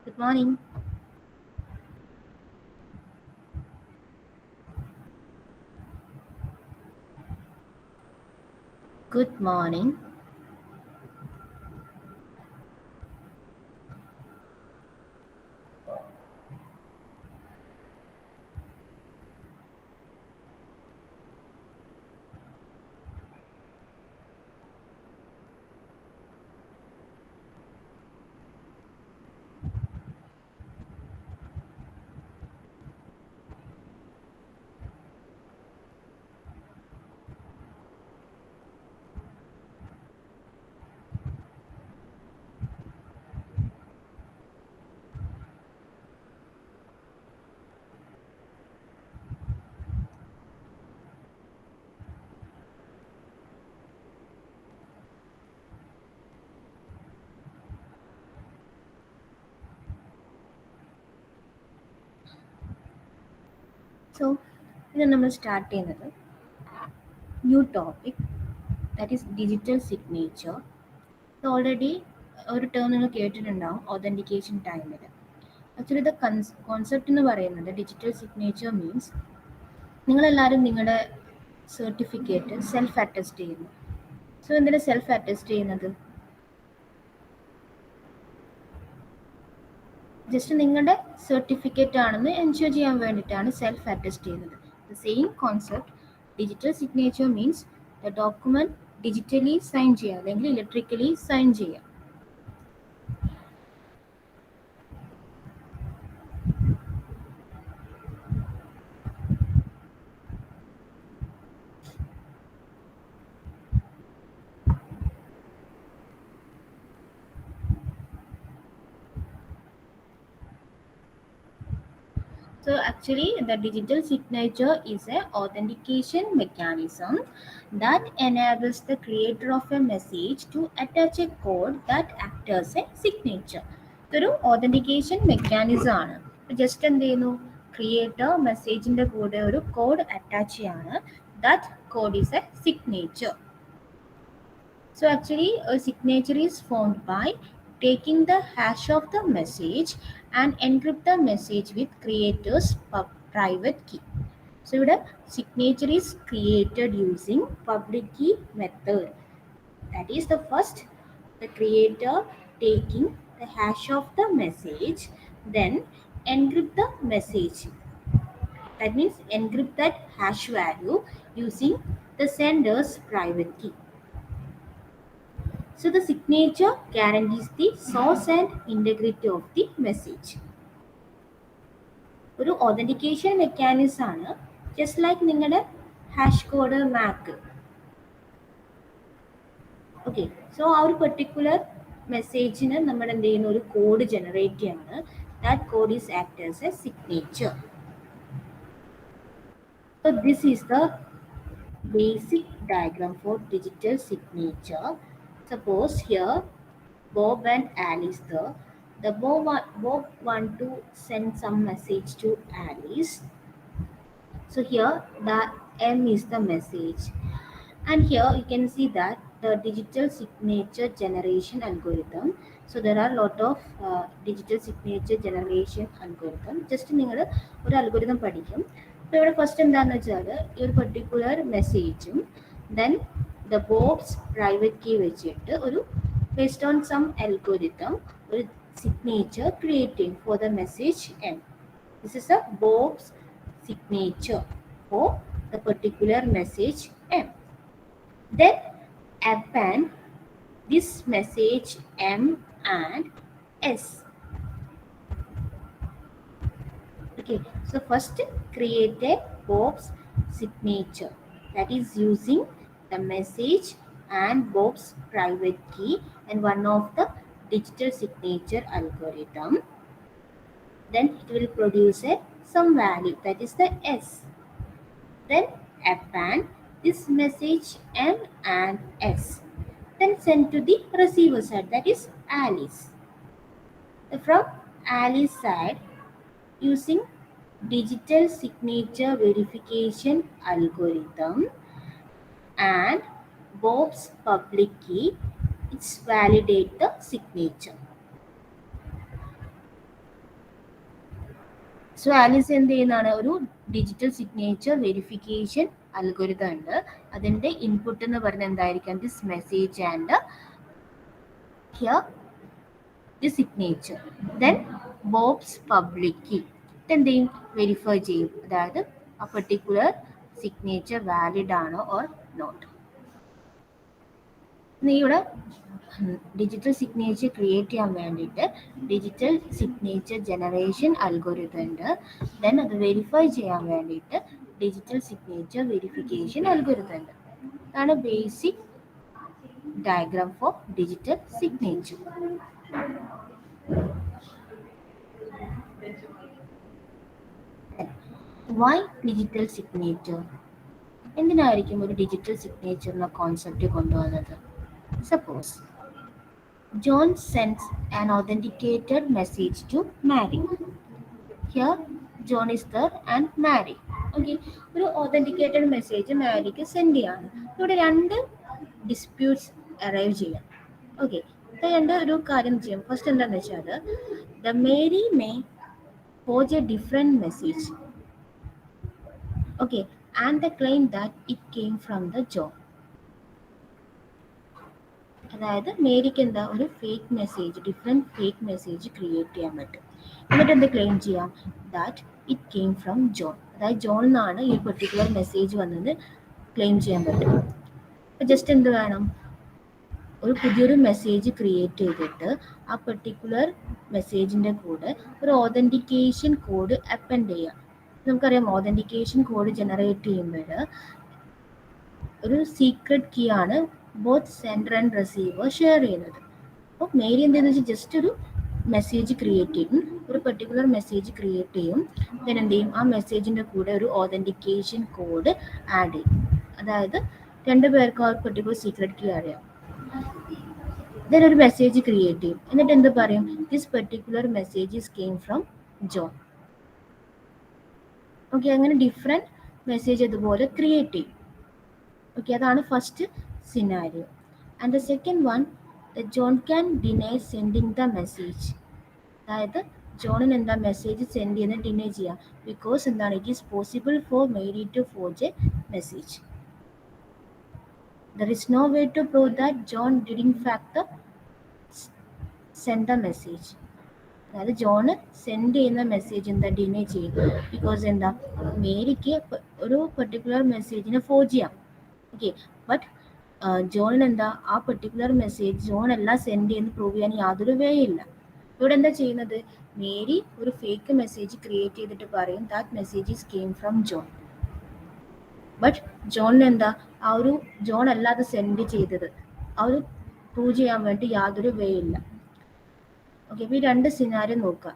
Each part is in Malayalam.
Good morning. Good morning. So, ഇന്ന് നമ്മൾ സ്റ്റാർട്ട് ചെയ്യുന്നത് new topic that is digital signature. ഇത് ഓൾറെഡി ഒരു ടേം നിങ്ങൾ കേട്ടിട്ടുണ്ടാവും ഒതൻറ്റിക്കേഷൻ ടൈമിൽ. ആക്ച്വലി ഇത് കോൺസെപ്റ്റ് എന്ന് പറയുന്നത് ഡിജിറ്റൽ സിഗ്നേച്ചർ മീൻസ് നിങ്ങളെല്ലാവരും നിങ്ങളുടെ സർട്ടിഫിക്കറ്റ് സെൽഫ് അറ്റസ്റ്റ് ചെയ്യുന്നു. സോ എന്തിനാണ് സെൽഫ് അറ്റസ്റ്റ് ചെയ്യുന്നത്? ജസ്റ്റ് നിങ്ങളുടെ സർട്ടിഫിക്കറ്റ് ആണെന്ന് എൻഷുർ ചെയ്യാൻ വേണ്ടിയിട്ടാണ് സെൽഫ് അറ്റസ്റ്റ് ചെയ്യുന്നത്. The same concept digital signature means the document digitally sign ചെയ്യുക അല്ലെങ്കിൽ ഇലക്ട്രിക്കലി സൈൻ ചെയ്യുക. So actually the digital signature is a authentication mechanism that enables the creator of a message to attach a code that acts as a signature. ഇതൊരു authentication mechanism ആണ്. ജസ്റ്റ് എന്ത് ചെയ്യുന്നു, ക്രിയേറ്റർ മെസ്സേജിന്റെ കൂടെ ഒരു കോഡ് അറ്റാച്ച് ചെയ്യാണ്. That code is a signature. So actually a signature is formed by taking the hash of the message and encrypt the message with creator's private key. So ഇവിടെ signature is created using public key method. That is the first, the creator taking the hash of the message, then encrypt the message. That means encrypt that hash value using the sender's private key. So the signature guarantees the source and integrity of the message. ഒരു authentication mechanism ആണ്. ജസ്റ്റ് ലൈക്ക് നിങ്ങളുടെ ഹാഷ് കോഡ് മാക്ക്. ഓക്കെ, സോ ആ ഒരു പെർട്ടിക്കുലർ മെസ്സേജിന് നമ്മൾ എന്ത് ചെയ്യുന്ന ഒരു കോഡ് ജനറേറ്റ് ചെയ്യാണ്. That code is act as A signature. So this is the basic diagram for digital signature. Suppose here Bob and Alice there. The Bob want to send some message to Alice. So here the M is the message, and here you can see that the digital signature generation algorithm. So there are a lot of digital signature generation algorithm. Just നിങ്ങൾ ഒരു അൽഗോരിതം പഠിക്കും. അപ്പോൾ ഇവിടെ ഫസ്റ്റ് എന്താണെന്ന് വെച്ചാൽ ഈ ഒരു പെർട്ടിക്കുലർ മെസ്സേജും then the Bob's private key വെച്ചിട്ട് ഒരു based on some algorithm or signature creating for the message M. This is a Bob's signature for the particular message M. Then append this message M and S. Okay, so first create a Bob's signature, that is using the message and Bob's private key and one of the digital signature algorithm. Then it will produce some value, that is the S. Then append this message M and S. Then send to the receiver side, that is Alice. From Alice side, using digital signature verification algorithm and Bob's public key, it's validate the signature. So Alice എന്ത് ചെയ്യുന്നതാണ്, ഒരു ഡിജിറ്റൽ സിഗ്നേച്ചർ വെരിഫിക്കേഷൻ അൽഗോരിതം ഉണ്ട്. അതിന്റെ ഇൻപുട്ട് എന്ന് പറയുന്നത് എന്തായിരിക്കും, this message and here the signature. Then Bob's public key എന്ത് ചെയ്യും, വെരിഫൈ ചെയ്യും, അതായത് ആ പെർട്ടിക്കുലർ സിഗ്നേച്ചർ വാലിഡ് ആണോ ഓർ നോട്ട്. ഇവിടെ ഡിജിറ്റൽ സിഗ്നേച്ചർ ക്രിയേറ്റ് ചെയ്യാൻ വേണ്ടിയിട്ട് ഡിജിറ്റൽ സിഗ്നേച്ചർ ജനറേഷൻ അൽഗോരിതം ഉണ്ട്. ദെൻ അത് വെരിഫൈ ചെയ്യാൻ വേണ്ടിയിട്ട് ഡിജിറ്റൽ സിഗ്നേച്ചർ വെരിഫിക്കേഷൻ അൽഗോരിതം ഉണ്ട്. അതാണ് basic diagram for digital signature. Why digital signature? എന്തിനായിരിക്കും ഒരു ഡിജിറ്റൽ സിഗ്നേച്ചർ എന്ന കോൺസെപ്റ്റ് കൊണ്ടുവന്നത്? Suppose John sends an authenticated message to Mary. Here John is there and Mary. Okay, ഒരു authenticated മെസ്സേജ് മാരിക്ക് സെൻഡ് ചെയ്യാണ്. ഇവിടെ രണ്ട് ഡിസ്പ്യൂട്ട്സ് അറൈവ് ചെയ്യാം. ഓക്കെ, രണ്ട് ഒരു കാര്യം ചെയ്യാം. ഫസ്റ്റ് എന്താണെന്ന് വെച്ചാൽ the Mary may forge A different message. Okay, and the claim that it came from the John. അതായത് മേരിക്ക് എന്താ ഒരു fake message, different fake message create ചെയ്യാൻ പറ്റും. എന്നിട്ട് എന്ത് ക്ലെയിം ചെയ്യാം, that it came from John. അതായത് ജോൺ എന്നാണ് ഈ പെർട്ടിക്കുലർ മെസ്സേജ് വന്നത് ക്ലെയിം ചെയ്യാൻ പറ്റും. അപ്പം ജസ്റ്റ് എന്ത് വേണം, ഒരു പുതിയൊരു മെസ്സേജ് ക്രിയേറ്റ് ചെയ്തിട്ട് ആ പെർട്ടിക്കുലർ മെസ്സേജിൻ്റെ കൂടെ ഒരു ഓതൻറ്റിക്കേഷൻ കോഡ് അപ്പൻഡ് ചെയ്യാം. നമുക്കറിയാം ഓതൻറ്റിക്കേഷൻ കോഡ് ജനറേറ്റ് ചെയ്യുമ്പോൾ ഒരു സീക്രട്ട് കീ ആണ് both sender and receiver share ചെയ്യുന്നത്. അപ്പോൾ മേരി എന്താണെന്ന് വെച്ചാൽ ജസ്റ്റ് ഒരു മെസ്സേജ് ക്രിയേറ്റ് ചെയ്യും, ഒരു പെർട്ടിക്കുലർ മെസ്സേജ് ക്രിയേറ്റ് ചെയ്യും. ദെൻ എന്ത് ചെയ്യും, ആ മെസ്സേജിൻ്റെ കൂടെ ഒരു ഓതൻറ്റിക്കേഷൻ കോഡ് ആഡ് ചെയ്യും. അതായത് രണ്ട് പേർക്കും ആ പെർട്ടിക്കുലർ സീക്രട്ട് കീ ആഡ് ചെയ്യാം. ദെൻ ഒരു മെസ്സേജ് ക്രിയേറ്റ് ചെയ്യും. എന്നിട്ട് എന്ത് പറയും, this particular message came from John. Okay, അങ്ങനെ ഡിഫറെൻറ്റ് മെസ്സേജ് ഇതുപോലെ ക്രിയേറ്റ് ചെയ്യും. ഓക്കെ, അതാണ് first scenario. And the second one, John can deny sending the message. അതായത് ജോണിന് എന്താ മെസ്സേജ് സെൻഡ് ചെയ്യുന്നത് ഡിനൈ ചെയ്യാം. ബിക്കോസ് എന്താണ്, it is possible for Mary to forge a message. There is no way to prove that John did in fact send the message. അതായത് ജോണ് സെൻഡ് ചെയ്യുന്ന മെസ്സേജ് എന്താ ഡിനൈ ചെയ്യും. ബിക്കോസ് എന്താ, മേരിക്ക് ഒരു പെർട്ടിക്കുലർ മെസ്സേജിനെ ഫോർജ് ചെയ്യാം. ഓക്കെ, ബട്ട് ജോണിന് എന്താ ആ പെർട്ടിക്കുലർ മെസ്സേജ് ജോൺ എല്ലാം സെൻഡ് ചെയ്യുന്ന പ്രൂവ് ചെയ്യാൻ യാതൊരു വേ ഇല്ല. ഇവിടെ എന്താ ചെയ്യുന്നത്, മേരി ഒരു ഫേക്ക് മെസ്സേജ് ക്രിയേറ്റ് ചെയ്തിട്ട് പറയും that message is came from John. But ജോണിന് എന്താ ആ ഒരു ജോൺ അല്ലാതെ സെൻഡ് ചെയ്തത് ആ ഒരു പ്രൂവ് ചെയ്യാൻ വേണ്ടി യാതൊരു വേ ഇല്ല. ഓക്കെ, അപ്പോൾ ഈ രണ്ട് സിനാരിയോ നോക്കുക.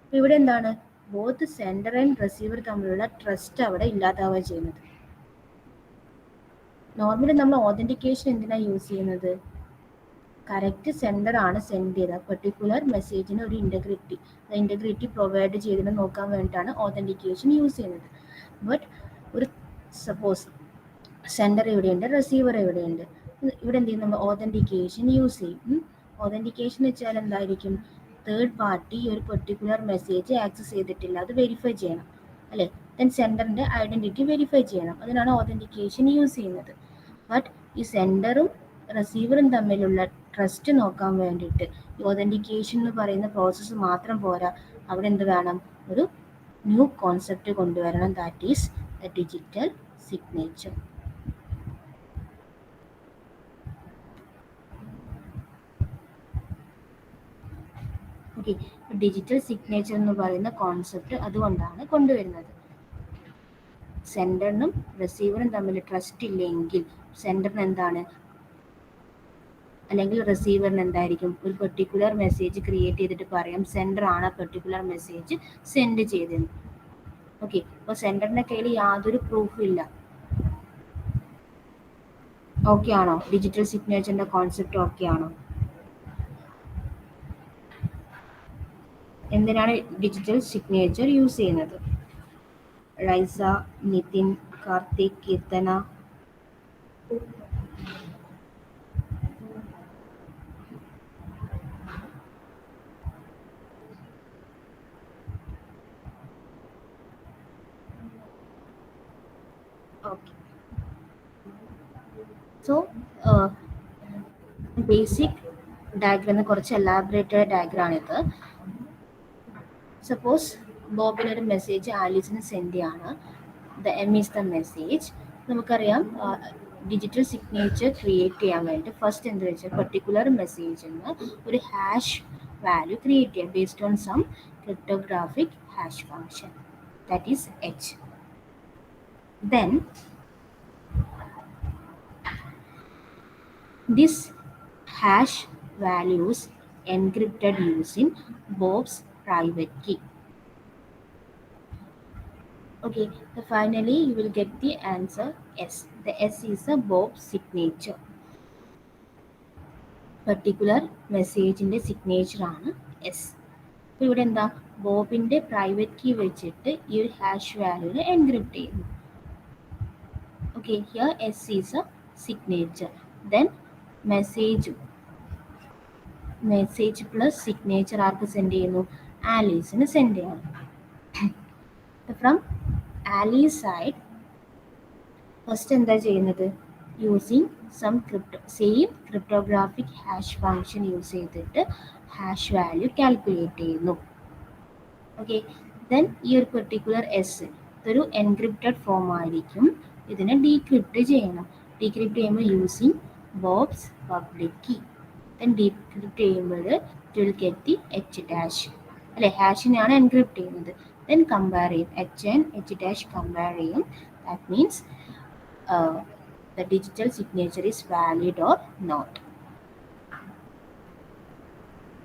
അപ്പോൾ ഇവിടെ എന്താണ്, ബോത്ത് സെൻഡർ ആൻഡ് റിസീവർ തമ്മിലുള്ള ട്രസ്റ്റ് അവിടെ ഇല്ലാതാവുക ചെയ്യുന്നത്. നോർമലി നമ്മൾ ഓതൻറ്റിക്കേഷൻ എന്തിനാണ് യൂസ് ചെയ്യുന്നത്, കറക്റ്റ് സെൻഡർ ആണ് സെൻഡ് ചെയ്ത പെർട്ടിക്കുലർ മെസ്സേജിന് ഒരു ഇൻറ്റഗ്രിറ്റി പ്രൊവൈഡ് ചെയ്തതിന് നോക്കാൻ വേണ്ടിയിട്ടാണ് ഓതൻറ്റിക്കേഷൻ യൂസ് ചെയ്യുന്നത്. ബട്ട് ഒരു സപ്പോസ് സെൻഡർ എവിടെയുണ്ട്, റിസീവർ എവിടെയുണ്ട്, ഇവിടെ എന്ത് ചെയ്യും, നമ്മൾ ഓതൻറ്റിക്കേഷൻ യൂസ് ചെയ്യും. ഓതൻറ്റിക്കേഷൻ വെച്ചാൽ എന്തായിരിക്കും, തേർഡ് പാർട്ടി ഒരു പെർട്ടിക്കുലർ മെസ്സേജ് ആക്സസ് ചെയ്തിട്ടില്ല, അത് വെരിഫൈ ചെയ്യണം അല്ലേ. ദെൻ സെൻഡറിൻ്റെ ഐഡൻറ്റിറ്റി വെരിഫൈ ചെയ്യണം, അതിനാണ് ഓതൻറ്റിക്കേഷൻ യൂസ് ചെയ്യുന്നത്. ബട്ട് ഈ സെൻഡറും റിസീവറും തമ്മിലുള്ള ട്രസ്റ്റ് നോക്കാൻ വേണ്ടിയിട്ട് ഈ ഓതൻറ്റിക്കേഷൻ എന്ന് പറയുന്ന പ്രോസസ്സ് മാത്രം പോരാ, അവിടെ എന്ത് വേണം, ഒരു ന്യൂ കോൺസെപ്റ്റ് കൊണ്ടുവരണം, that is the digital signature. Okay, digital signature എന്ന് പറയുന്ന കോൺസെപ്റ്റ് അതുകൊണ്ടാണ് കൊണ്ടുവരുന്നത്. സെൻഡറിനും റിസീവറും തമ്മിൽ ട്രസ്റ്റ് ഇല്ലെങ്കിൽ സെൻഡറിന് എന്താണ്, അല്ലെങ്കിൽ റിസീവറിന് എന്തായിരിക്കും, ഒരു പെർട്ടിക്കുലർ മെസ്സേജ് ക്രിയേറ്റ് ചെയ്തിട്ട് പറയാം സെൻഡർ ആണ് ആ പെർട്ടിക്കുലർ മെസ്സേജ് സെൻഡ് ചെയ്തത്. ഓക്കെ, അപ്പോൾ സെൻഡറിൻ്റെ കയ്യിൽ യാതൊരു പ്രൂഫും ഇല്ല. ഓക്കെ ആണോ, ഡിജിറ്റൽ സിഗ്നേച്ചറിൻ്റെ കോൺസെപ്റ്റ് ഓക്കെ ആണോ? എന്തിനാണ് ഡിജിറ്റൽ സിഗ്നേച്ചർ യൂസ് ചെയ്യുന്നത്? Raisa, Nithin, Karthik, Keerthana. Okay. So, basic diagram കുറച്ച് എലാബറേറ്റഡ് ഡയഗ്രാണിത്. സപ്പോസ് ബോബിനൊരു മെസ്സേജ് ആലീസിന് സെൻഡ് ചെയ്യാണ്. The M is the message. നമുക്കറിയാം ഡിജിറ്റൽ സിഗ്നേച്ചർ ക്രിയേറ്റ് ചെയ്യാൻ വേണ്ടി ഫസ്റ്റ് എന്താ വെച്ചാൽ പെർട്ടിക്കുലർ മെസ്സേജിന് ഒരു ഹാഷ് വാല്യൂ ക്രിയേറ്റ് ചെയ്യാം based on some cryptographic hash function, that is H. Then this hash values encrypted using Bob's private key. Okay, so finally you will get the answer S. The S is a Bob's signature. Particular message in the signature ആണ് S. അപ്പോൾ ഇവിടെ എന്താ ബോബിൻ്റെ പ്രൈവറ്റ് കീ വെച്ചിട്ട് ഈ ഒരു ഹാഷ് വാല്യൂനെ എൻക്രിപ്റ്റ് ചെയ്യുന്നു. Okay, here S is a signature. Then message plus signature ആർക്ക് സെൻഡ് ചെയ്യുന്നു? ആലീസിന് സെൻഡ് ചെയ്യണം. ഫ്രം ആലീസ് സൈഡ് ഫസ്റ്റ് എന്താ ചെയ്യുന്നത്? Using some same cryptographic hash function use ചെയ്തിട്ട് ഹാഷ് വാല്യൂ കാൽക്കുലേറ്റ് ചെയ്യുന്നു. ഓക്കെ, ദെൻ ഈ ഒരു പെർട്ടിക്കുലർ എസ് ഇതൊരു എൻക്രിപ്റ്റഡ് ഫോം ആയിരിക്കും. ഇതിനെ ഡീക്രിപ്റ്റ് ചെയ്യണം. ഡീക്രിപ്റ്റ് ചെയ്യുമ്പോൾ using Bob's public key. Then decrypt ചെയ്യുമ്പോൾ it will get the h dash. അല്ലെ, ഹാഷിനെയാണ് എൻക്രിപ്റ്റ് ചെയ്യുന്നത്. ദെൻ കമ്പയർ ചെയ്യും, H and H dash compare ചെയ്യും. That means the digital signature is valid or not.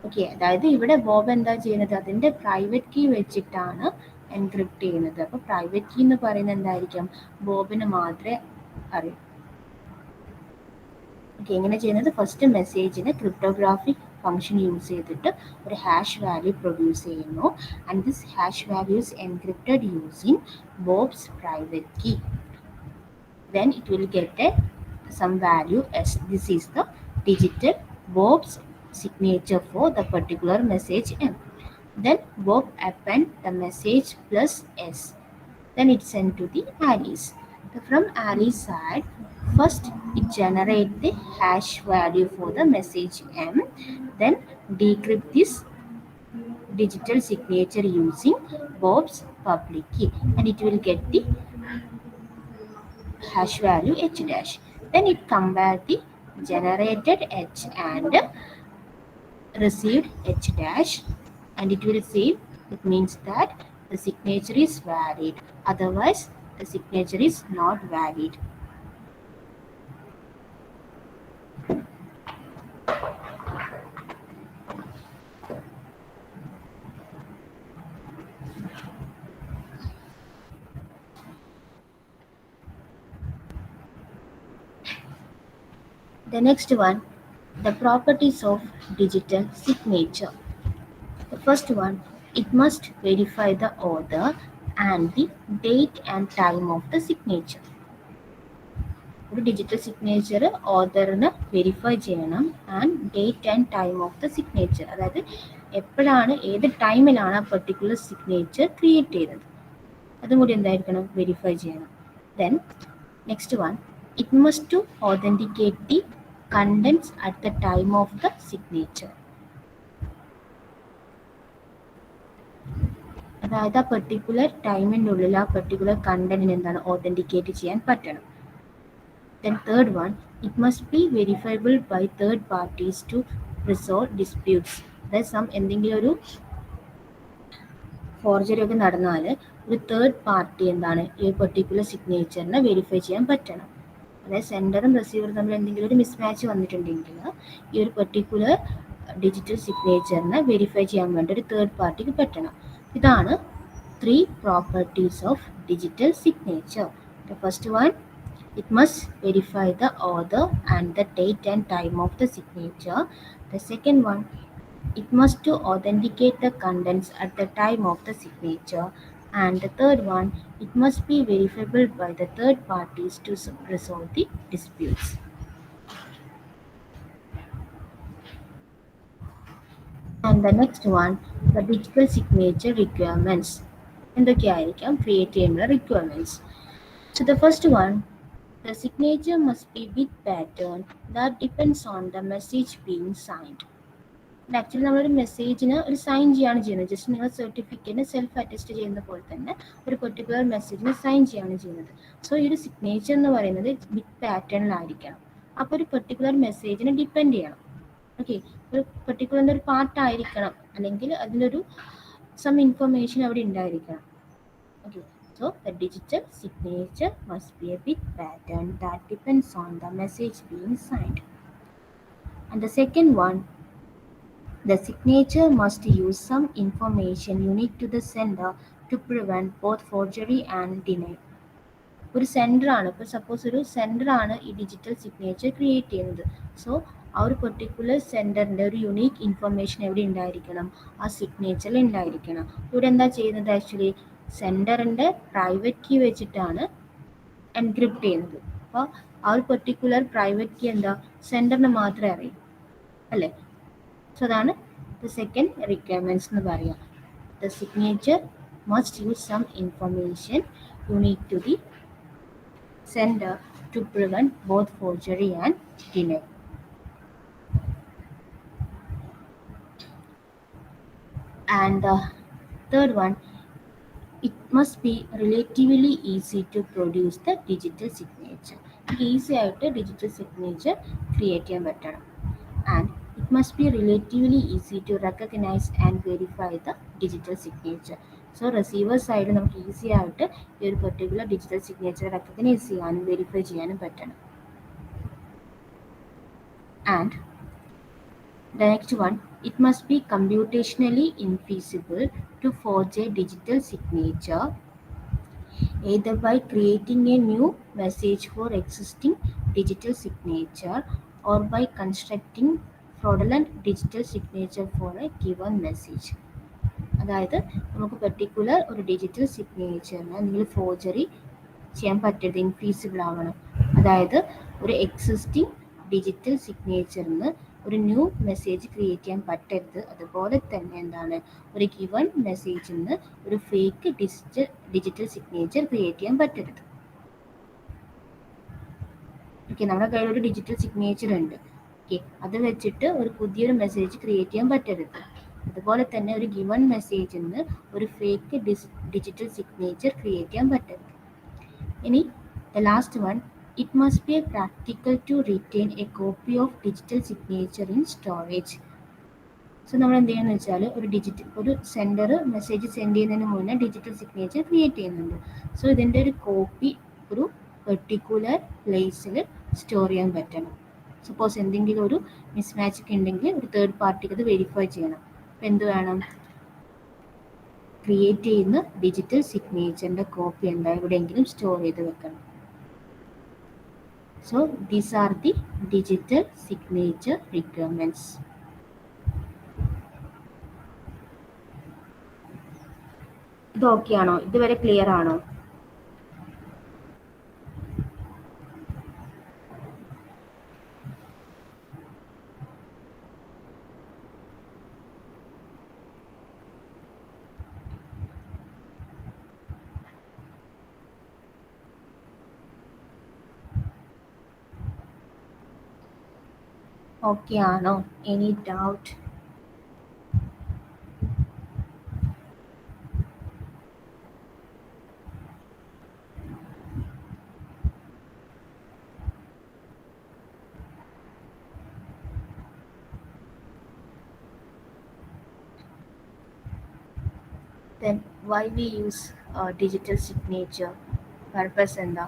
Okay, അതായത് ഇവിടെ ബോബ് എന്താ ചെയ്യുന്നത്? അതിൻ്റെ പ്രൈവറ്റ് കീ വെച്ചിട്ടാണ് എൻക്രിപ്റ്റ് ചെയ്യുന്നത്. അപ്പോൾ പ്രൈവറ്റ് കീ എന്ന് പറയുന്നത് എന്തായിരിക്കും? ബോബിന് മാത്രമേ അറിയൂ. ഓക്കെ, എങ്ങനെ ചെയ്യുന്നത്? ഫസ്റ്റ് മെസ്സേജിന് ക്രിപ്റ്റോഗ്രാഫിക് ഫംഗ്ഷൻ യൂസ് ചെയ്തിട്ട് ഒരു ഹാഷ് വാല്യൂ പ്രൊഡ്യൂസ് ചെയ്യുന്നു. And this hash value is encrypted using Bob's private key. Then it will get some value S. This is the digital Bob's signature for the particular message M. Then Bob append the message plus S. Then it's sent to the Alice. From Alice's side, first it generates the hash value for the message M, then decrypt this digital signature using Bob's public key, and it will get the hash value h dash. Then it compare the generated h and received h dash, and it will save. It means that the signature is valid, otherwise the signature is not valid. The next one, the properties of digital signature. The first one, it must verify the author and the date and time of the signature. ഒരു ഡിജിറ്റൽ സിഗ്നേച്ചർ ഓതറിന് വെരിഫൈ ചെയ്യണം and date and time of the signature, അതായത് എപ്പോഴാണ് ഏത് ടൈമിലാണ് ആ പെർട്ടിക്കുലർ സിഗ്നേച്ചർ ക്രിയേറ്റ് ചെയ്തത് അതും കൂടി എന്തായിരിക്കണം? വെരിഫൈ ചെയ്യണം. Then next one, it must to authenticate the contents at the time of the signature. അതായത് ആ പെർട്ടിക്കുലർ ടൈമിൻ്റെ ഉള്ളിൽ ആ പെർട്ടിക്കുലർ കണ്ടന്റിന് എന്താണ് ഓതൻറ്റിക്കേറ്റ് ചെയ്യാൻ പറ്റണം. Then third one, it must be verifiable by third parties to resolve disputes. അതായത് എന്തെങ്കിലും ഒരു ഫോർജറി ഒക്കെ നടന്നാൽ ഒരു തേർഡ് പാർട്ടി എന്താണ് ഈ പെർട്ടിക്കുലർ സിഗ്നേച്ചറിനെ വെരിഫൈ ചെയ്യാൻ പറ്റണം. അതായത് സെൻഡറും റിസീവറും തമ്മിൽ എന്തെങ്കിലും ഒരു മിസ്മാച്ച് വന്നിട്ടുണ്ടെങ്കിൽ ഈ ഒരു പെർട്ടിക്കുലർ ഡിജിറ്റൽ സിഗ്നേച്ചറിനെ വെരിഫൈ ചെയ്യാൻ വേണ്ടി ഒരു തേർഡ് പാർട്ടിക്ക് പറ്റണം. ഇതാണ് 3 properties of digital signature. The first one, it must verify the author and the date and time of the signature. The second one, it must to authenticate the contents at the time of the signature. And the third one, it must be verifiable by the third parties to resolve the disputes. And the next one, the digital signature requirements. എന്തൊക്കെയായിരിക്കാം ക്രിയേറ്റ് ചെയ്യുന്ന requirements? So the first one, the signature must be with pattern that depends on the message being signed. Actually നമ്മളൊരു മെസ്സേജിന് ഒരു സൈൻ ചെയ്യാണ് ചെയ്യുന്നത്. ജസ്റ്റ് നിങ്ങൾ സർട്ടിഫിക്കറ്റിന് സെൽഫ് അറ്റസ്റ്റ് ചെയ്യുന്ന പോലെ തന്നെ ഒരു പെർട്ടിക്കുലർ മെസ്സേജിന് സൈൻ ചെയ്യാണ് ചെയ്യുന്നത്. സോ ഈ ഒരു സിഗ്നേച്ചർ എന്ന് പറയുന്നത് ബിഗ് പാറ്റേണിലായിരിക്കണം. അപ്പോൾ ഒരു പെർട്ടിക്കുലർ മെസ്സേജിനെ ഡിപ്പെൻഡ് ചെയ്യണം. ഓക്കെ, ഒരു പെർട്ടിക്കുലർ ഒരു പാർട്ടായിരിക്കണം, അല്ലെങ്കിൽ അതിലൊരു സം ഇൻഫർമേഷൻ അവിടെ ഉണ്ടായിരിക്കണം. Okay, so the digital signature must be a bit pattern that depends on the message being signed. And the second one, the signature must use some information unique to the sender to prevent both forgery and denial. ഒരു സെൻഡറാണ്, ഇപ്പോൾ സപ്പോസ് ഒരു സെൻഡറാണ് ഈ ഡിജിറ്റൽ സിഗ്നേച്ചർ ക്രിയേറ്റ് ചെയ്യുന്നത്. സോ ആ ഒരു പെർട്ടിക്കുലർ സെൻഡറിൻ്റെ ഒരു യുണീക്ക് ഇൻഫർമേഷൻ എവിടെ ഉണ്ടായിരിക്കണം? ആ സിഗ്നേച്ചറിൽ ഉണ്ടായിരിക്കണം. ഇവിടെ എന്താ ചെയ്യുന്നത്? ആക്ച്വലി സെൻഡറിൻ്റെ പ്രൈവറ്റ് കീ വെച്ചിട്ടാണ് എൻക്രിപ്റ്റ് ചെയ്യുന്നത്. അപ്പോൾ ആ ഒരു പെർട്ടിക്കുലർ പ്രൈവറ്റ് കീ എന്താ സെൻഡറിന് മാത്രമേ അറിയൂ, അല്ലേ? സോ അതാണ് ദ സെക്കൻഡ് റിക്വയർമെൻറ്റ്സ് എന്ന് പറയാം. The signature must use some information unique to the sender to prevent both forgery and denial. And the third one, it must be relatively easy to produce the digital signature. Easy ആയിട്ട് ഡിജിറ്റൽ സിഗ്നേച്ചർ ക്രിയേറ്റ് ചെയ്യാൻ പറ്റണം. And it must be relatively easy to recognize and verify the digital signature. So receiver സൈഡിൽ നമുക്ക് ഈസി ആയിട്ട് ഈ ഒരു പെർട്ടിക്കുലർ ഡിജിറ്റൽ സിഗ്നേച്ചർ റെക്കഗ്നൈസ് ചെയ്യാനും വെരിഫൈ ചെയ്യാനും പറ്റണം. And the next one, it must be computationally infeasible to forge a digital signature either by creating a new message for existing digital signature or by constructing fraudulent digital signature for a given message. അതായത് നമുക്ക് പെർട്ടിക്കുലർ ഒരു ഡിജിറ്റൽ സിഗ്നേച്ചറിന് നിങ്ങൾ ഫോർജറി ചെയ്യാൻ പറ്റരുത്, ഇൻഫീസിബിൾ ആവണം. അതായത് ഒരു എക്സിസ്റ്റിംഗ് ഡിജിറ്റൽ സിഗ്നേച്ചറിന് ഒരു ന്യൂ മെസ്സേജ് ക്രിയേറ്റ് ചെയ്യാൻ പറ്റരുത്. അതുപോലെ തന്നെ എന്താണ്, ഒരു ഗിവൺ മെസ്സേജിൽ നിന്ന് ഒരു ഫേക്ക് ഡിജിറ്റൽ സിഗ്നേച്ചർ ക്രിയേറ്റ് ചെയ്യാൻ പറ്റരുത്. ഓക്കെ, നമ്മുടെ കയ്യിൽ ഒരു ഡിജിറ്റൽ സിഗ്നേച്ചർ ഉണ്ട്. ഓക്കെ, അത് വെച്ചിട്ട് ഒരു പുതിയൊരു മെസ്സേജ് ക്രിയേറ്റ് ചെയ്യാൻ പറ്റരുത്. അതുപോലെ തന്നെ ഒരു ഗിവൺ മെസ്സേജിൽ നിന്ന് ഒരു ഫേക്ക് ഡിജിറ്റൽ സിഗ്നേച്ചർ ക്രിയേറ്റ് ചെയ്യാൻ പറ്റരുത്. ഇനി the last one, it must be practical to retain a copy of digital signature in storage. So നമ്മൾ എന്ത് ചെയ്യുന്നത് വെച്ചാൽ ഒരു സെൻഡർ മെസ്സേജ് സെൻഡ് ചെയ്യുന്നതിന് മുന്നേ ഡിജിറ്റൽ സിഗ്നേച്ചർ ക്രിയേറ്റ് ചെയ്യുന്നുണ്ട്. സോ ഇതിൻ്റെ ഒരു കോപ്പി ഒരു പെർട്ടിക്കുലർ പ്ലേസിൽ സ്റ്റോർ ചെയ്യാൻ പറ്റണം. സപ്പോസ് എന്തെങ്കിലും ഒരു മിസ്മാച്ച് ഒക്കെ ഉണ്ടെങ്കിൽ ഒരു തേർഡ് പാർട്ടിക്ക് അത് വെരിഫൈ ചെയ്യണം. അപ്പം എന്ത് വേണം? ക്രിയേറ്റ് ചെയ്യുന്ന ഡിജിറ്റൽ സിഗ്നേച്ചറിൻ്റെ കോപ്പി എന്താ എവിടെയെങ്കിലും സ്റ്റോർ ചെയ്ത് വെക്കണം. So these are the digital signature requirements. ഇത് ഓക്കെ ആണോ? ഇതുവരെ ക്ലിയർ ആണോ? ഓക്കെ ആണോ? Any doubt? Then why we use digital signature? Purpose എന്താ?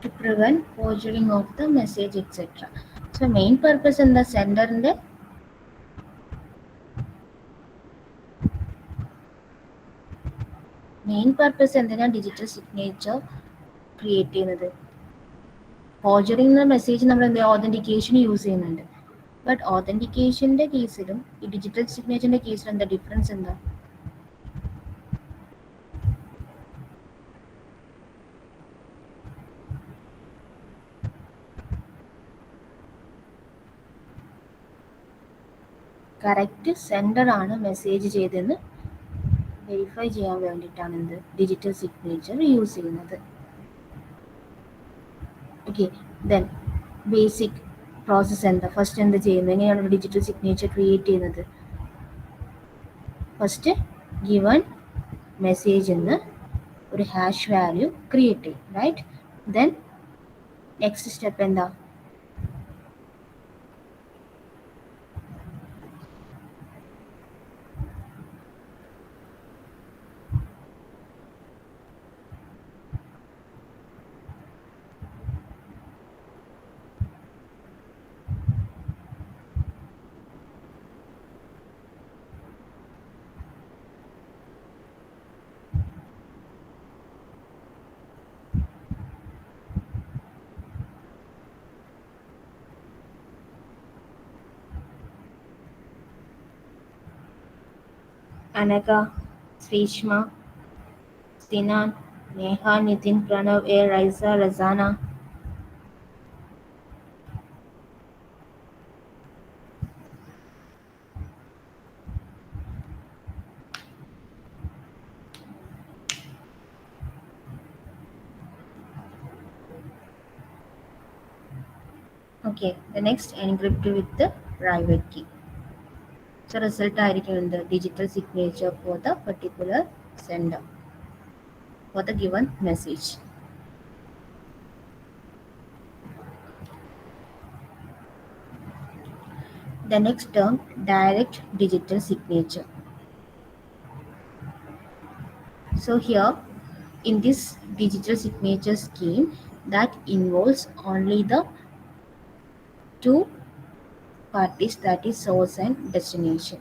To prevent forging of the message etc. So main purpose എന്താ? സെൻഡറിൻ്റെ മെയിൻ പർപ്പസ് എന്തിനാണ് ഡിജിറ്റൽ സിഗ്നേച്ചർ ക്രിയേറ്റ് ചെയ്യുന്നത്? ഫോർജറി എന്ന മെസ്സേജ് നമ്മൾ എന്താ ഓതന്റിക്കേഷൻ യൂസ് ചെയ്യുന്നുണ്ട്. ബട്ട് ഓതന്റിക്കേഷന്റെ കേസിലും ഈ ഡിജിറ്റൽ സിഗ്നേച്ചറിന്റെ കേസിലും എന്താ ഡിഫറൻസ് എന്താ? കറക്റ്റ് സെൻഡർ ആണ് മെസ്സേജ് ചെയ്തെന്ന് വെരിഫൈ ചെയ്യാൻ വേണ്ടിയിട്ടാണ് എന്ത് ഡിജിറ്റൽ സിഗ്നേച്ചർ യൂസ് ചെയ്യുന്നത്. ഓക്കെ, ദെൻ ബേസിക് പ്രോസസ്സ് എന്താ? ഫസ്റ്റ് എന്ത് ചെയ്യുന്നത്? എങ്ങനെയാണ് ഡിജിറ്റൽ സിഗ്നേച്ചർ ക്രിയേറ്റ് ചെയ്യുന്നത്? ഫസ്റ്റ് ഗിവൺ മെസ്സേജ് എന്ന് ഒരു ഹാഷ് വാല്യൂ ക്രിയേറ്റ് ചെയ്യും, റൈറ്റ്? ദെൻ നെക്സ്റ്റ് സ്റ്റെപ്പ് എന്താ? Anagha, Sreeshma, Sinan, Neha, Nithin, Pranav, A, Raisa, Rasana. Okay, the next encrypt with private key. So result ആയിരിക്കും എന്ത്? Digital signature for the particular sender for the given message. The next term, direct digital signature. So here in this digital signature scheme that involves only the two parties, that is source and destination.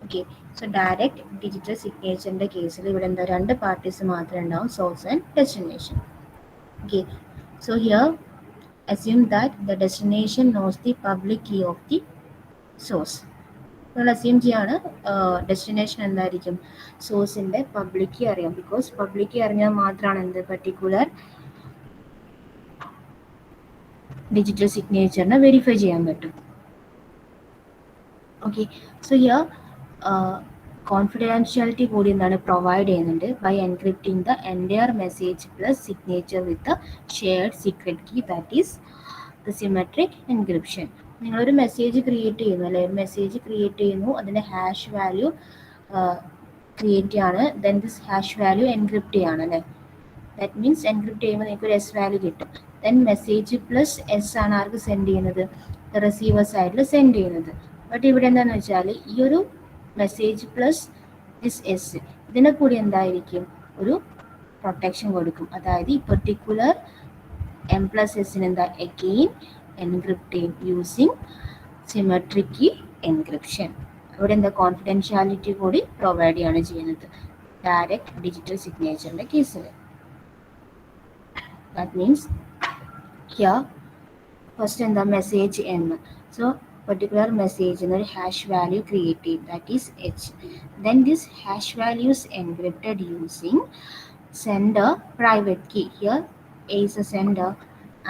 Okay, so direct digital signature in the case ഇവിടെ എന്താ രണ്ട് പാർട്ടീസ് മാത്രമേ ഉണ്ടാവും, source and destination. Okay, so here assume that the destination knows the public key of the source. നമ്മൾ അസ്യൂം ചെയ്യാണ് ഡെസ്റ്റിനേഷൻ എന്തായിരിക്കും? സോഴ്സിൻ്റെ പബ്ലിക് കീ അറിയാം. ബിക്കോസ് പബ്ലിക് കീ അറിഞ്ഞാൽ മാത്രമാണ് എന്ത് പർട്ടിക്കുലർ ഡിജിറ്റൽ സിഗ്നേച്ചറിനെ വെരിഫൈ ചെയ്യാൻ പറ്റും. ഓക്കെ, സോ ഹിയർ കോൺഫിഡൻഷ്യാലിറ്റി കൂടി എന്താണ് പ്രൊവൈഡ് ചെയ്യുന്നുണ്ട് by encrypting the entire message plus signature with shared secret key, that is the symmetric encryption. നിങ്ങളൊരു മെസ്സേജ് ക്രിയേറ്റ് ചെയ്യുന്നു അല്ലേ? ഒരു മെസ്സേജ് ക്രിയേറ്റ് ചെയ്യുന്നു, അതിൻ്റെ ഹാഷ് വാല്യൂ ക്രിയേറ്റ് ചെയ്യാണ്, then this hash value encrypt ചെയ്യാണ് അല്ലേ? ദാറ്റ് മീൻസ് എൻക്രിപ്റ്റ് ചെയ്യുമ്പോൾ നിങ്ങൾക്ക് ഒരു എസ് വാല്യൂ കിട്ടും. ദെൻ മെസ്സേജ് പ്ലസ് എസ് ആണ് ആർക്ക് സെൻഡ് ചെയ്യുന്നത്? റിസീവർ സൈഡിൽ സെൻഡ് ചെയ്യുന്നത്. ബട്ട് ഇവിടെ എന്താണെന്ന് വെച്ചാൽ ഈ ഒരു മെസ്സേജ് പ്ലസ് ദിസ് എസ് ഇതിനെ കൂടി എന്തായിരിക്കും? ഒരു പ്രൊട്ടക്ഷൻ കൊടുക്കും. അതായത് ഈ പെർട്ടിക്കുലർ എം പ്ലസ് എസിന് എന്താ അഗെയിൻ എൻക്രിപ്റ്റ് ചെയ്യും യൂസിങ് സിമെട്രിക് കീ എൻക്രിപ്ഷൻ. അവിടെ എന്താ കോൺഫിഡൻഷ്യാലിറ്റി കൂടി പ്രൊവൈഡ് ചെയ്യാണ് ചെയ്യുന്നത് ഡയറക്റ്റ് ഡിജിറ്റൽ സിഗ്നേച്ചറിൻ്റെ കേസിൽ. ദാറ്റ് മീൻസ് ഹിയർ ഫസ്റ്റ് എന്താ message M. So particular message in a hash value created, that is h. Then this hash value is encrypted using sender private key. Here a is a sender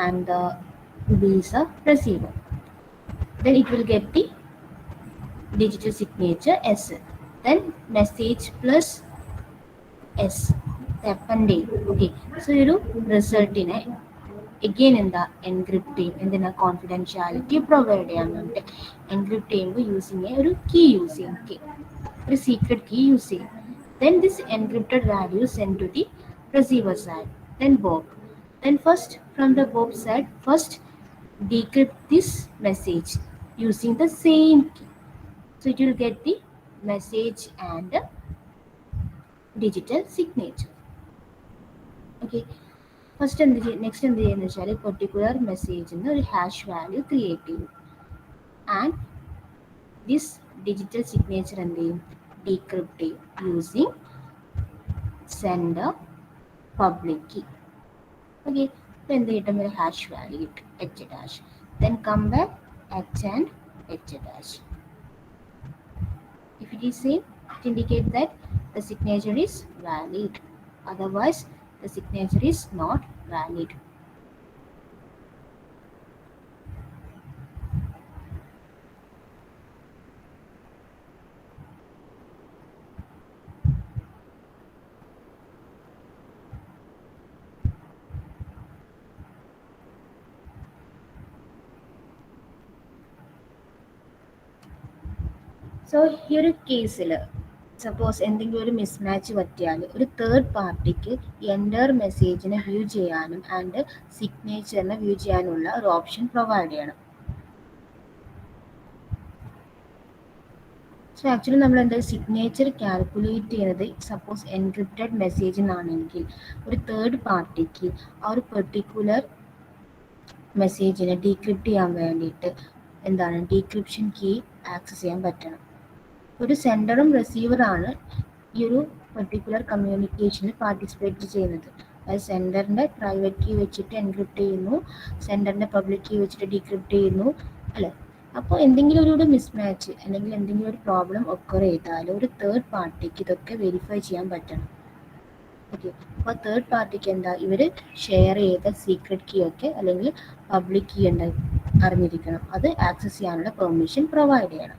and b is a receiver. Then it will get the digital signature s. Then message plus s appended. Okay, so you result in a again എന്താ എൻക്രിപ്റ്റ് ചെയ്യും. എന്തിനാ? കോൺഫിഡൻഷ്യാലിറ്റി പ്രൊവൈഡ് ചെയ്യാൻ വേണ്ടി എൻക്രിപ്റ്റ് ചെയ്യുമ്പോൾ യൂസിങ് ഒരു കീ യൂസ് ചെയ്യും, ഒരു സീക്രട്ട് കീ യൂസ് ചെയ്യും. Then this encrypted value send to the receiver side, then Bob. Then first from the Bob side first decrypt this message using the same key. So it will get the message and digital signature. Okay. First next എന്ത് ചെയ്യുന്നത് വെച്ചാൽ പെർട്ടിക്കുലർ മെസ്സേജിന് ഒരു ഹാഷ് വാല്യൂ ക്രിയേറ്റ് ചെയ്യും ആൻഡ് ദിസ് ഡിജിറ്റൽ സിഗ്നേച്ചർ എന്ത് ചെയ്യും? ഡീക്രിപ്റ്റ് ചെയ്യും using sender public key. Okay, അപ്പോൾ എന്ത് കിട്ടും? ഒരു ഹാഷ് വാല്യൂ കിട്ടും, H dash. Then compare H and H dash. If it is same, it indicates that the signature is valid. Otherwise, the signature is not valid. So ഈ ഒരു കേസിൽ സപ്പോസ് എന്തെങ്കിലും ഒരു മിസ്മാച്ച് പറ്റിയാൽ ഒരു തേർഡ് പാർട്ടിക്ക് എൻ്റർ മെസ്സേജിനെ വ്യൂ ചെയ്യാനും ആൻഡ് സിഗ്നേച്ചറിനെ വ്യൂ ചെയ്യാനുള്ള ഒരു ഓപ്ഷൻ പ്രൊവൈഡ് ചെയ്യണം. സോ ആക്ച്വലി നമ്മൾ എന്താ സിഗ്നേച്ചർ കാൽക്കുലേറ്റ് ചെയ്യുന്നത് സപ്പോസ് എൻക്രിപ്റ്റഡ് മെസ്സേജ് എന്നാണെങ്കിൽ ഒരു തേർഡ് പാർട്ടിക്ക് ആ ഒരു പെർട്ടിക്കുലർ മെസ്സേജിനെ ഡീക്രിപ്റ്റ് ചെയ്യാൻ വേണ്ടിയിട്ട് എന്താണ് ഡീക്രിപ്ഷൻ കീ ആക്സസ് ചെയ്യാൻ പറ്റണം. ഒരു സെൻഡറും റിസീവറാണ് ഈ ഒരു പെർട്ടിക്കുലർ കമ്മ്യൂണിക്കേഷനിൽ പാർട്ടിസിപ്പേറ്റ് ചെയ്യുന്നത്. അതായത് സെൻഡറിൻ്റെ പ്രൈവറ്റ് കീ വെച്ചിട്ട് എൻക്രിപ്റ്റ് ചെയ്യുന്നു, സെൻഡറിൻ്റെ പബ്ലിക് കീ വെച്ചിട്ട് ഡീക്രിപ്റ്റ് ചെയ്യുന്നു അല്ലേ. അപ്പോൾ എന്തെങ്കിലും ഒരു മിസ്മാച്ച് അല്ലെങ്കിൽ എന്തെങ്കിലും ഒരു പ്രോബ്ലം ഒക്കർ ചെയ്താൽ ഒരു തേർഡ് പാർട്ടിക്ക് ഇതൊക്കെ വെരിഫൈ ചെയ്യാൻ പറ്റണം. ഓക്കെ, അപ്പോൾ തേർഡ് പാർട്ടിക്ക് എന്താ ഇവർ ഷെയർ ചെയ്ത സീക്രട്ട് കീ ഒക്കെ അല്ലെങ്കിൽ പബ്ലിക് കീ അറിഞ്ഞിരിക്കണം. അത് ആക്സസ് ചെയ്യാനുള്ള പെർമിഷൻ പ്രൊവൈഡ് ചെയ്യണം.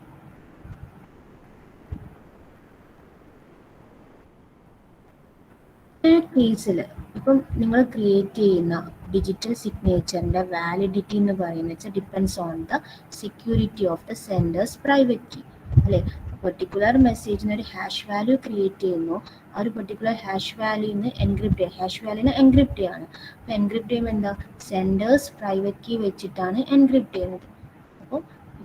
ഒരു കേസിൽ ഇപ്പം നിങ്ങൾ ക്രിയേറ്റ് ചെയ്യുന്ന ഡിജിറ്റൽ സിഗ്നേച്ചറിൻ്റെ വാലിഡിറ്റി എന്ന് പറയുന്നത് depends on the security of the sender's private key അല്ലേ. പെർട്ടിക്കുലർ മെസ്സേജിന് ഒരു ഹാഷ് വാല്യൂ ക്രിയേറ്റ് ചെയ്യുന്നു, ആ ഒരു പെർട്ടിക്കുലർ ഹാഷ് വാല്യൂന്ന് ഹാഷ് വാല്യൂനെ എൻക്രിപ്റ്റ് ചെയ്യാണ്. അപ്പോൾ എൻക്രിപ്റ്റ് ചെയ്യുമ്പോൾ എന്താ സെൻഡേഴ്സ് പ്രൈവറ്റ് കീ വെച്ചിട്ടാണ് എൻക്രിപ്റ്റ് ചെയ്യുന്നത്. അപ്പോൾ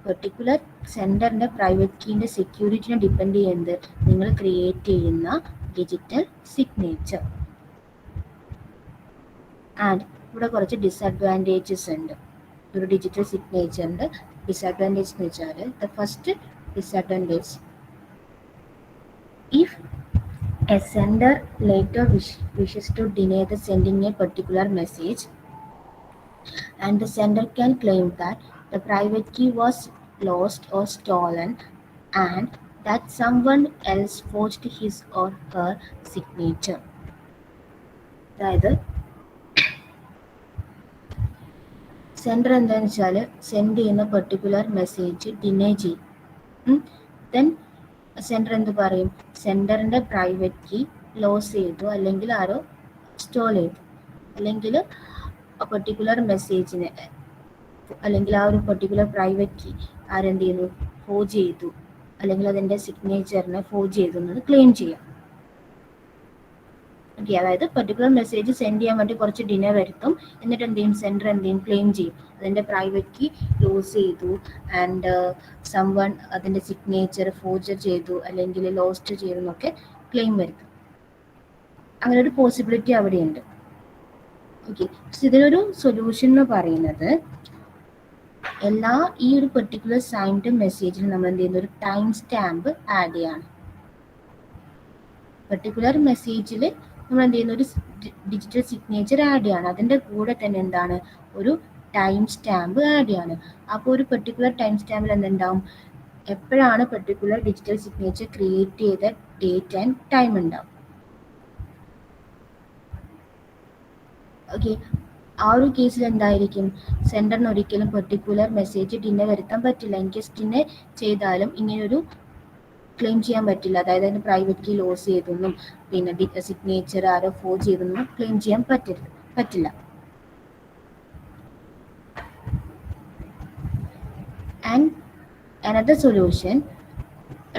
പെർട്ടിക്കുലർ സെൻഡറിൻ്റെ പ്രൈവറ്റ് കീൻ്റെ സെക്യൂരിറ്റിനെ ഡിപ്പെൻഡ് ചെയ്യുന്നത് നിങ്ങൾ ക്രിയേറ്റ് ചെയ്യുന്ന ഡിജിറ്റൽ സിഗ്നേച്ചർ. ആൻഡ് ഇവിടെ കുറച്ച് ഡിസഡ്വാൻറ്റേജസ് ഉണ്ട് ഒരു ഡിജിറ്റൽ സിഗ്നേച്ചറിൻ്റെ. ഡിസഡ്വാൻറ്റേജ് എന്ന് വെച്ചാൽ the first disadvantage, if A sender later wishes to deny the sending a particular message and the sender can claim that the private key was lost or stolen and that someone else forged his or her signature. അതായത് സെൻഡർ എന്താണെന്ന് വെച്ചാൽ സെൻഡ് ചെയ്യുന്ന പെർട്ടിക്കുലർ മെസ്സേജ് ഡിനേ ചെയ്യും. ദെൻ സെൻഡർ എന്ത് പറയും? സെൻഡറിൻ്റെ പ്രൈവറ്റ് കീ ലോസ് ചെയ്തു, അല്ലെങ്കിൽ ആരോ സ്റ്റോൾ ചെയ്തു, അല്ലെങ്കിൽ ആ പെർട്ടിക്കുലർ മെസ്സേജിനെ അല്ലെങ്കിൽ ആ ഒരു പെർട്ടിക്കുലർ പ്രൈവറ്റ് കീ ആരെന്ത് ചെയ്യുന്നു? ഫോർജ് ചെയ്തു, അല്ലെങ്കിൽ അതിൻ്റെ സിഗ്നേച്ചറിനെ ഫോർജ് ചെയ്തു എന്നത് ക്ലെയിം ചെയ്യാം. ഓക്കെ, അതായത് പെർട്ടിക്കുലർ മെസ്സേജ് സെൻഡ് ചെയ്യാൻ വേണ്ടി കുറച്ച് ഡിലേ വരുത്തും, എന്നിട്ട് എന്ത് ചെയ്യും? സെൻഡർ എന്ത് ചെയ്യും? ക്ലെയിം ചെയ്യും അതിൻ്റെ പ്രൈവറ്റ് കീ ലോസ് ചെയ്തു ആൻഡ് സംവൺ അതിൻ്റെ സിഗ്നേച്ചർ ഫോർജർ ചെയ്തു അല്ലെങ്കിൽ ലോസ്റ്റ് ചെയ്തു എന്നൊക്കെ ക്ലെയിം വരുത്തും. അങ്ങനെ ഒരു പോസിബിലിറ്റി അവിടെയുണ്ട്. ഓക്കെ, ഇതിനൊരു സൊല്യൂഷൻ എന്ന് പറയുന്നത് ഈ ഒരു പെർട്ടിക്കുലർ സൈൻഡ് മെസ്സേജിൽ നമ്മൾ എന്ത് ചെയ്യുന്ന ഒരു ടൈം സ്റ്റാമ്പ് ആഡ് ചെയ്യാണ്. പെർട്ടിക്കുലർ മെസ്സേജിൽ നമ്മൾ എന്ത് ചെയ്യുന്ന ഒരു ഡിജിറ്റൽ സിഗ്നേച്ചർ ആഡ് ചെയ്യാണ്, അതിൻ്റെ കൂടെ തന്നെ എന്താണ് ഒരു ടൈം സ്റ്റാമ്പ് ആഡ് ചെയ്യാണ്. അപ്പോൾ ഒരു പെർട്ടിക്കുലർ ടൈം സ്റ്റാമ്പിൽ എന്തുണ്ടാവും? എപ്പോഴാണ് പെർട്ടിക്കുലർ ഡിജിറ്റൽ സിഗ്നേച്ചർ ക്രിയേറ്റ് ചെയ്ത ഡേറ്റ് ആൻഡ് ടൈം ഉണ്ടാവും. ഓക്കെ, ആ ഒരു കേസിൽ എന്തായിരിക്കും? സെൻഡറിന് ഒരിക്കലും പെർട്ടിക്കുലർ മെസ്സേജ് ഡിന്നെ വരുത്താൻ പറ്റില്ല. ഇൻ കേസ് ഡിന്നെ ചെയ്താലും ഇങ്ങനൊരു ക്ലെയിം ചെയ്യാൻ പറ്റില്ല. അതായത് അതിന് പ്രൈവറ്റ് കീ ലോസ് ചെയ്തെന്നും പിന്നെ സിഗ്നേച്ചർ ആരോ ഫോർജ് ചെയ്തെന്നും ക്ലെയിം ചെയ്യാൻ പറ്റില്ല. And another solution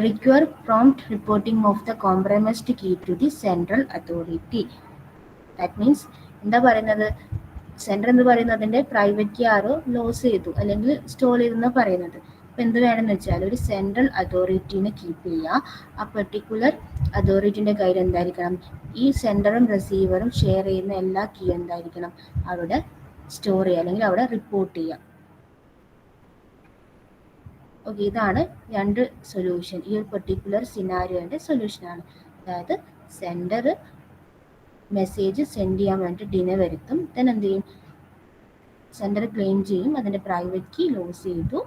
require prompt reporting of the compromised key to the central authority. That means എന്താ പറയുന്നത്? സെൻഡർ എന്ന് പറയുന്നത് അതിൻ്റെ പ്രൈവറ്റ് കീ ആരോ ലോസ് ചെയ്തു അല്ലെങ്കിൽ സ്റ്റോൾ ചെയ്തെന്ന് പറയുന്നത്. അപ്പോൾ എന്ത് വേണമെന്ന് വെച്ചാൽ ഒരു സെൻട്രൽ അതോറിറ്റീനെ കീപ്പ് ചെയ്യുക. ആ പെർട്ടിക്കുലർ അതോറിറ്റിൻ്റെ കയ്യിൽ എന്തായിരിക്കണം? ഈ സെൻഡറും റിസീവറും ഷെയർ ചെയ്യുന്ന എല്ലാ കീ എന്തായിരിക്കണം? അവിടെ സ്റ്റോർ ചെയ്യുക അല്ലെങ്കിൽ അവിടെ റിപ്പോർട്ട് ചെയ്യുക. ഓക്കെ, ഇതാണ് രണ്ട് സൊല്യൂഷൻ. ഈ ഒരു പെർട്ടിക്കുലർ സിനാരിയോൻ്റെ സൊല്യൂഷനാണ്. അതായത് സെൻഡർ മെസ്സേജ് സെൻഡ് ചെയ്യാൻ വേണ്ടി ഡിനെ വരുത്തും. ദെൻ എന്ത് ചെയ്യും, സെൻഡർ ക്ലെയിം ചെയ്യും അതിൻ്റെ പ്രൈവറ്റ് കീ ലോസ് ചെയ്തു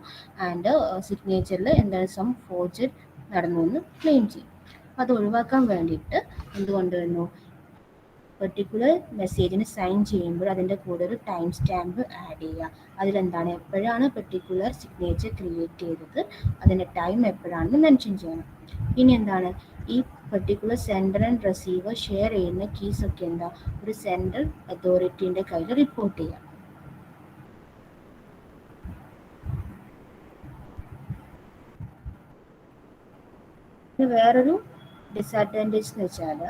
ആൻഡ് സിഗ്നേച്ചറിൽ എന്താണ് സം ഫോർജഡ് നടന്നു എന്ന് ക്ലെയിം ചെയ്യും. അപ്പോൾ അത് ഒഴിവാക്കാൻ വേണ്ടിയിട്ട് എന്ത് കൊണ്ടുവരുന്നു, പെർട്ടിക്കുലർ മെസ്സേജിന് സൈൻ ചെയ്യുമ്പോൾ അതിൻ്റെ കൂടെ ഒരു ടൈം സ്റ്റാമ്പ് ആഡ് ചെയ്യുക. അതിലെന്താണ്, എപ്പോഴാണ് പെർട്ടിക്കുലർ സിഗ്നേച്ചർ ക്രിയേറ്റ് ചെയ്തത്, അതിൻ്റെ ടൈം എപ്പോഴാണെന്ന് മെൻഷൻ ചെയ്യണം. ഇനി എന്താണ്, ഈ particular sender and receiver share ചെയ്യുന്ന കീസ് ഒക്കെ എന്താ, ഒരു സെൻട്രൽ അതോറിറ്റീൻ്റെ കയ്യിൽ റിപ്പോർട്ട് ചെയ്യാം. വേറൊരു ഡിസഡ്വാൻറ്റേജ് എന്ന് വെച്ചാൽ,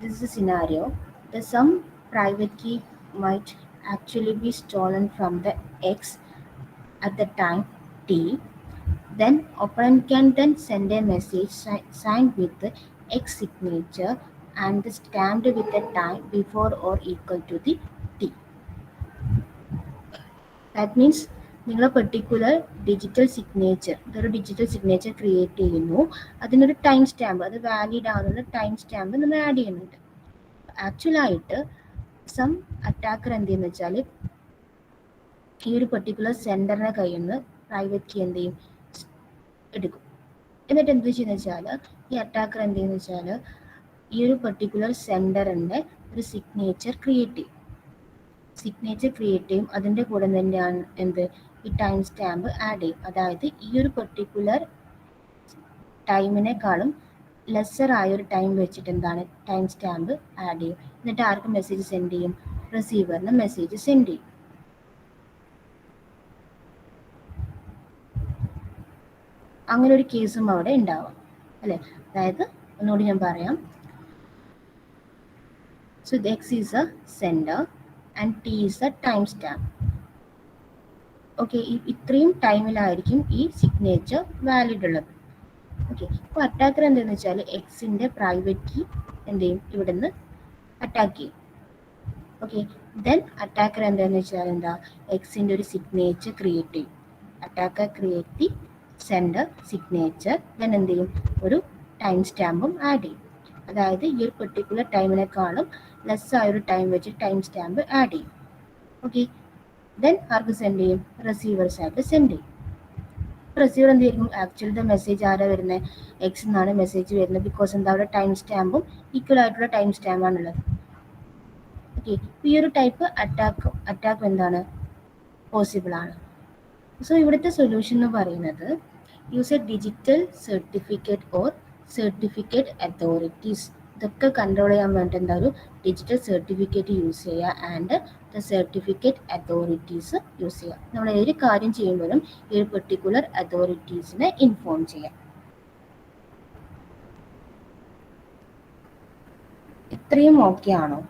this is a scenario, the some private key might actually be stolen from the X at the time T. Then opponent can then send a message signed with the X signature and stamped with the time before or equal to the T. That means നിങ്ങൾ പെർട്ടിക്കുലർ ഡിജിറ്റൽ സിഗ്നേച്ചർ, ഇതൊരു ഡിജിറ്റൽ സിഗ്നേച്ചർ ക്രിയേറ്റ് ചെയ്യുന്നു, അതിനൊരു ടൈം സ്റ്റാമ്പ്, അത് വാലിഡ് ആവുന്ന ടൈം സ്റ്റാമ്പ് നമ്മൾ ആഡ് ചെയ്യുന്നുണ്ട്. ആക്ച്വലായിട്ട് സം അറ്റാക്കർ എന്ത് ചെയ്യുന്ന വെച്ചാൽ, ഈ ഒരു പെർട്ടിക്കുലർ സെൻഡറിനെ കയ്യിൽ നിന്ന് പ്രൈവറ്റ് കീ എന്ത് ചെയ്യും, എടുക്കും. എന്നിട്ട് എന്ത് ചെയ്യുന്ന വെച്ചാൽ, ഈ അറ്റാക്കർ എന്ത് ചെയ്യുന്ന വെച്ചാൽ ഈ ഒരു പെർട്ടിക്കുലർ സെൻഡറിൻ്റെ ഒരു സിഗ്നേച്ചർ ക്രിയേറ്റ് ചെയ്യും. അതിൻ്റെ കൂടെ തന്നെയാണ് എന്ത്, ഈ ടൈം സ്റ്റാമ്പ് ആഡ് ചെയ്യും. അതായത് ഈ ഒരു പെർട്ടിക്കുലർ ടൈമിനേക്കാളും ലെസ്സർ ആയ ഒരു ടൈം വെച്ചിട്ട് എന്താണ്, ടൈം സ്റ്റാമ്പ് ആഡ് ചെയ്യും. എന്നിട്ട് ആർക്ക് മെസ്സേജ് സെൻഡ് ചെയ്യും, റിസീവറിന് മെസ്സേജ് സെൻഡ് ചെയ്യും. അങ്ങനെ ഒരു കേസും അവിടെ ഉണ്ടാവാം അല്ലേ. അതായത് ഒന്നുകൂടി ഞാൻ പറയാം. So X is A sender and T is A time stamp. Okay, ഇത്രയും ടൈമിലായിരിക്കും ഈ സിഗ്നേച്ചർ വാലിഡ് ഉള്ളത്. ഓക്കെ, അപ്പോൾ അറ്റാക്കർ എന്താണെന്ന് വെച്ചാൽ എക്സിൻ്റെ പ്രൈവറ്റ് കീ എന്ത് ചെയ്യും, ഇവിടുന്ന് അറ്റാക്ക് ചെയ്യും. ഓക്കെ, ദെൻ അറ്റാക്കർ എന്താണെന്ന് വെച്ചാൽ എന്താ, എക്സിൻ്റെ ഒരു സിഗ്നേച്ചർ ക്രിയേറ്റ് ചെയ്യും. Attacker create the sender signature, then എന്ത് ചെയ്യും, ഒരു ടൈം സ്റ്റാമ്പും ആഡ് ചെയ്യും. അതായത് ഈ ഒരു പെർട്ടിക്കുലർ ടൈമിനേക്കാളും ലെസ് ആയൊരു ടൈം വെച്ച് ടൈം സ്റ്റാമ്പ് ആഡ് ചെയ്യും. ഓക്കെ, ദെൻ ആർക്ക് സെൻഡ് ചെയ്യും, റിസീവർ സൈഡിൽ സെൻഡ് ചെയ്യും. റിസീവർ എന്ത് ചെയ്യും, ആക്ച്വലി മെസ്സേജ് ആരാ വരുന്നത്, എക്സ് എന്നാണ് മെസ്സേജ് വരുന്നത്. ബിക്കോസ് എന്താ, അവിടെ ടൈം സ്റ്റാമ്പും ഈക്വൽ ആയിട്ടുള്ള ടൈം സ്റ്റാമ്പാണുള്ളത്. ഓക്കെ, ഈ ഒരു ടൈപ്പ് അറ്റാക്ക് എന്താണ്, പോസിബിൾ ആണ്. സോ ഇവിടുത്തെ സൊല്യൂഷൻ എന്ന് പറയുന്നത്, use A digital certificate or certificate authorities. ഇതൊക്കെ കൺട്രോൾ ചെയ്യാൻ വേണ്ടി എന്താ, ഒരു ഡിജിറ്റൽ സർട്ടിഫിക്കറ്റ് യൂസ് ചെയ്യുക and the certificate authorities use ചെയ്യുക. നമ്മൾ ഏതൊരു കാര്യം ചെയ്യുമ്പോഴും ഈ ഒരു പെർട്ടിക്കുലർ അതോറിറ്റീസിനെ ഇൻഫോം ചെയ്യാം. ഇത്രയും ഓക്കെ ആണോ?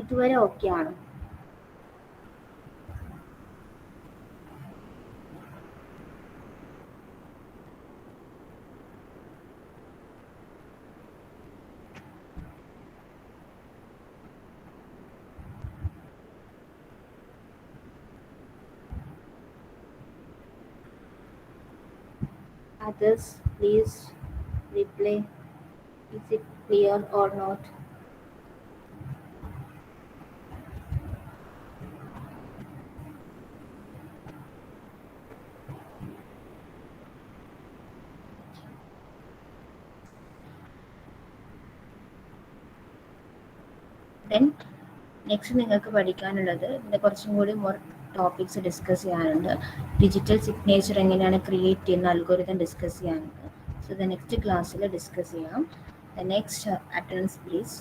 ഇതുവരെ ഓക്കെ ആണോ? Others, please reply. Is it clear or not? Then next നിങ്ങൾക്ക് പഠിക്കാനുള്ളത്, ഇതിൻ്റെ കുറച്ചും കൂടി മോർ ടോപ്പിക്സ് ഡിസ്കസ് ചെയ്യാനുണ്ട്. ഡിജിറ്റൽ സിഗ്നേച്ചർ എങ്ങനെയാണ് ക്രിയേറ്റ് ചെയ്യുന്ന അൽഗോരിതം ഡിസ്കസ് ചെയ്യാനുണ്ട്. സോ ദ നെക്സ്റ്റ് ക്ലാസ്സിൽ ഡിസ്കസ് ചെയ്യാം. The next attendance please.